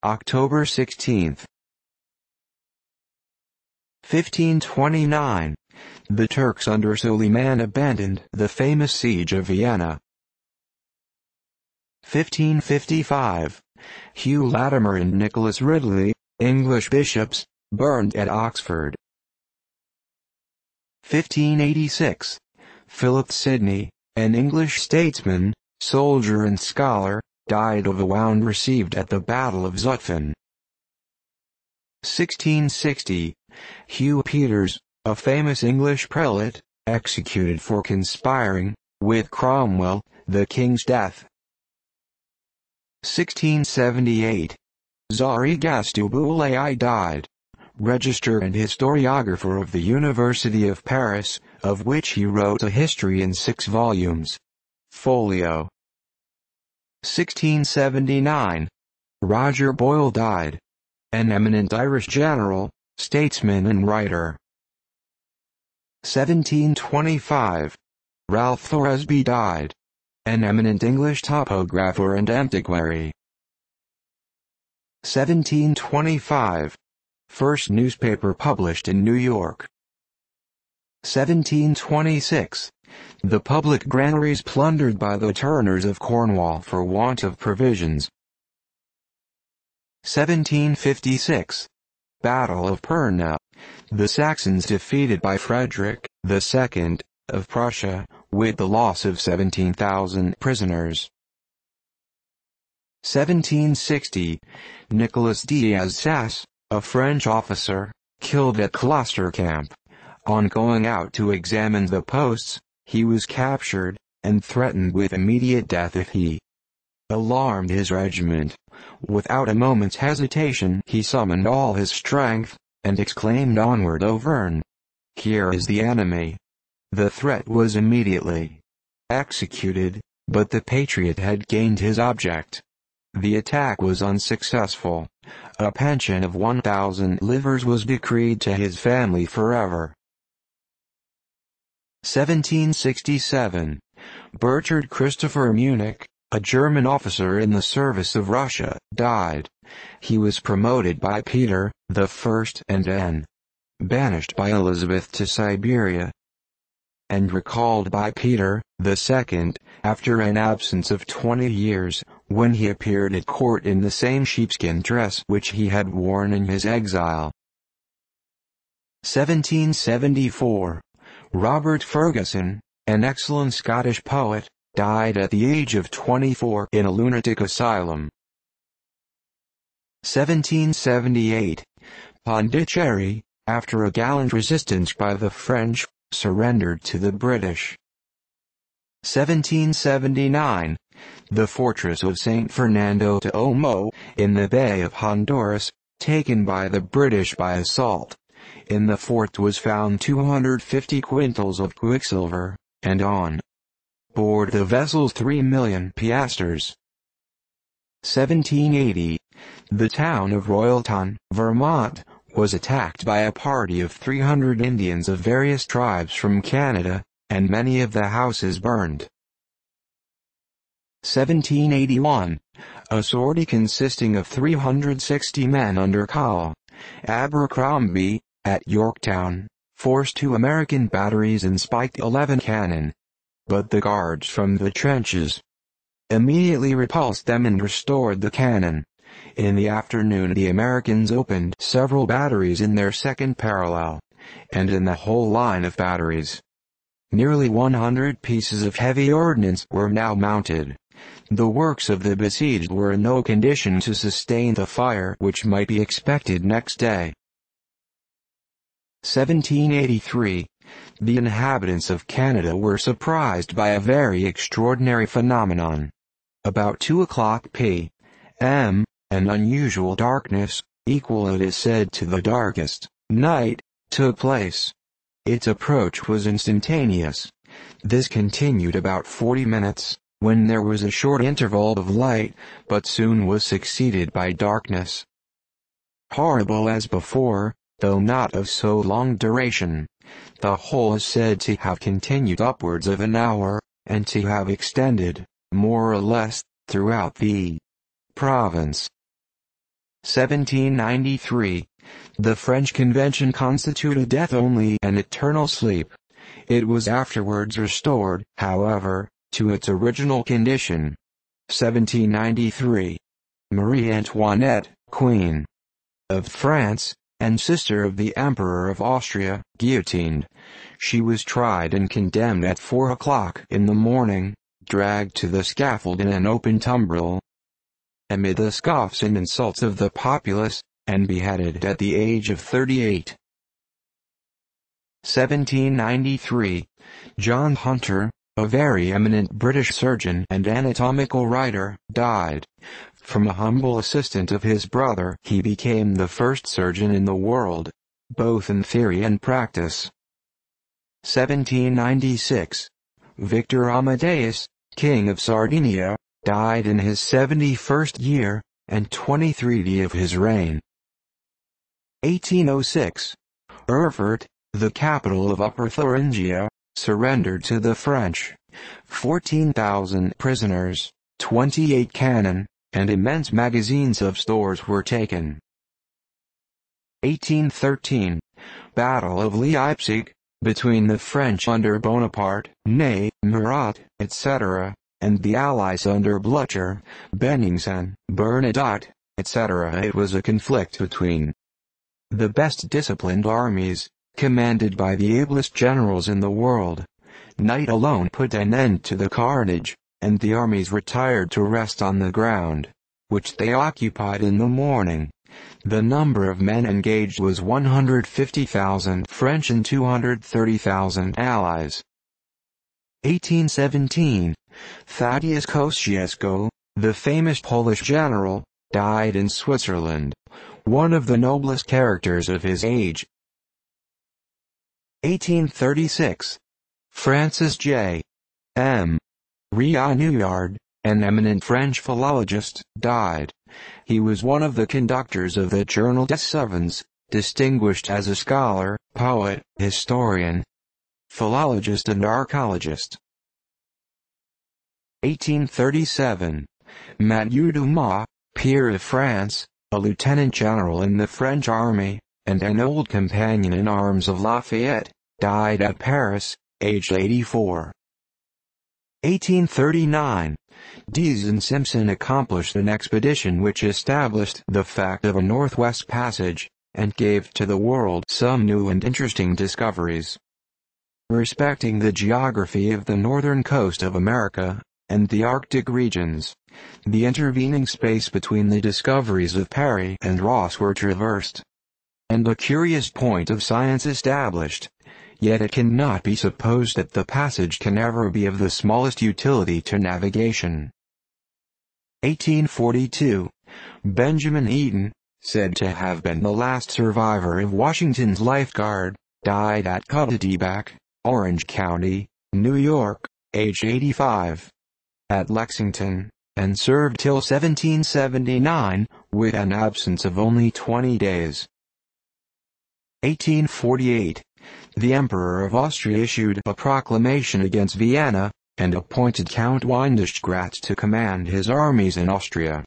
October 16. 1529. The Turks under Solyman abandoned the famous siege of Vienna. 1555. Hugh Latimer and Nicholas Ridley, English bishops, burned at Oxford. 1586. Philip Sidney, an English statesman, soldier and scholar, died of a wound received at the Battle of Zutphen. 1660. Hugh Peters, a famous English prelate, executed for conspiring with Cromwell, the king's death. 1678. Tsar Egasse du Boulai died, register and historiographer of the University of Paris, of which he wrote a history in 6 volumes. Folio. 1679. Roger Boyle died, an eminent Irish general, statesman and writer. 1725. Ralph Thoresby died, an eminent English topographer and antiquary. 1725. First newspaper published in New York. 1726. The public granaries plundered by the turners of Cornwall for want of provisions. 1756. Battle of Pirna. The Saxons defeated by Frederick II of Prussia, with the loss of 17,000 prisoners. 1760. Nicolas d'Assas, a French officer, killed at Closter Camp. On going out to examine the posts, he was captured, and threatened with immediate death if he alarmed his regiment. Without a moment's hesitation he summoned all his strength, and exclaimed, "Onward, Auvergne! Here is the enemy." The threat was immediately executed, but the patriot had gained his object. The attack was unsuccessful. A pension of 1,000 livres was decreed to his family forever. 1767. Bertrand Christopher Munich, a German officer in the service of Russia, died. He was promoted by Peter I and then banished by Elizabeth to Siberia, and recalled by Peter II, after an absence of 20 years, when he appeared at court in the same sheepskin dress which he had worn in his exile. 1774. Robert Fergusson, an excellent Scottish poet, died at the age of 24 in a lunatic asylum. 1778. Pondicherry, after a gallant resistance by the French, surrendered to the British. 1779. The fortress of St. Fernando de Omo, in the Bay of Honduras, taken by the British by assault. In the fort was found 250 quintals of quicksilver, and on board the vessels 3 million piastres. 1780. The town of Royalton, Vermont, was attacked by a party of 300 Indians of various tribes from Canada, and many of the houses burned. 1781. A sortie consisting of 360 men under Col. Abercrombie, at Yorktown, forced 2 American batteries and spiked 11 cannon. But the guards from the trenches immediately repulsed them and restored the cannon. In the afternoon the Americans opened several batteries in their second parallel, and in the whole line of batteries. Nearly 100 pieces of heavy ordnance were now mounted. The works of the besieged were in no condition to sustain the fire which might be expected next day. 1783. The inhabitants of Canada were surprised by a very extraordinary phenomenon. About 2 o'clock p.m., an unusual darkness, equal it is said to the darkest night, took place. Its approach was instantaneous. This continued about 40 minutes, when there was a short interval of light, but soon was succeeded by darkness. Horrible as before, though not of so long duration. The whole is said to have continued upwards of an hour, and to have extended, more or less, throughout the province. 1793. The French Convention constituted death only and eternal sleep. It was afterwards restored, however, to its original condition. 1793. Marie Antoinette, Queen of France, and sister of the Emperor of Austria, guillotined. She was tried and condemned at 4 o'clock in the morning, dragged to the scaffold in an open tumbril, amid the scoffs and insults of the populace, and beheaded at the age of 38. 1793. John Hunter, a very eminent British surgeon and anatomical writer, died. From a humble assistant of his brother, he became the first surgeon in the world, both in theory and practice. 1796. Victor Amadeus, King of Sardinia, died in his 71st year, and 23rd of his reign. 1806. Erfurt, the capital of Upper Thuringia, surrendered to the French. 14,000 prisoners, 28 cannon, and immense magazines of stores were taken. 1813. Battle of Leipzig, between the French under Bonaparte, Ney, Murat, etc., and the Allies under Blücher, Bennigsen, Bernadotte, etc. It was a conflict between the best disciplined armies, commanded by the ablest generals in the world. Night alone put an end to the carnage, and the armies retired to rest on the ground, which they occupied in the morning. The number of men engaged was 150,000 French and 230,000 Allies. 1817. Thaddeus Kosciuszko, the famous Polish general, died in Switzerland, one of the noblest characters of his age. 1836. Francis J. M. Réaumur, an eminent French philologist, died. He was one of the conductors of the Journal des Savants, distinguished as a scholar, poet, historian, philologist and archaeologist. 1837. Mathieu Dumas, peer of France, a lieutenant general in the French army, and an old companion in arms of Lafayette, died at Paris, aged 84. 1839. Deas and Simpson accomplished an expedition which established the fact of a northwest passage, and gave to the world some new and interesting discoveries respecting the geography of the northern coast of America, and the Arctic regions. The intervening space between the discoveries of Parry and Ross were traversed, and a curious point of science established. Yet it cannot be supposed that the passage can ever be of the smallest utility to navigation. 1842. Benjamin Eaton, said to have been the last survivor of Washington's lifeguard, died at Cudahyback, Orange County, New York, aged 85. At Lexington, and served till 1779, with an absence of only 20 days. 1848. The Emperor of Austria issued a proclamation against Vienna, and appointed Count Windisgratz to command his armies in Austria.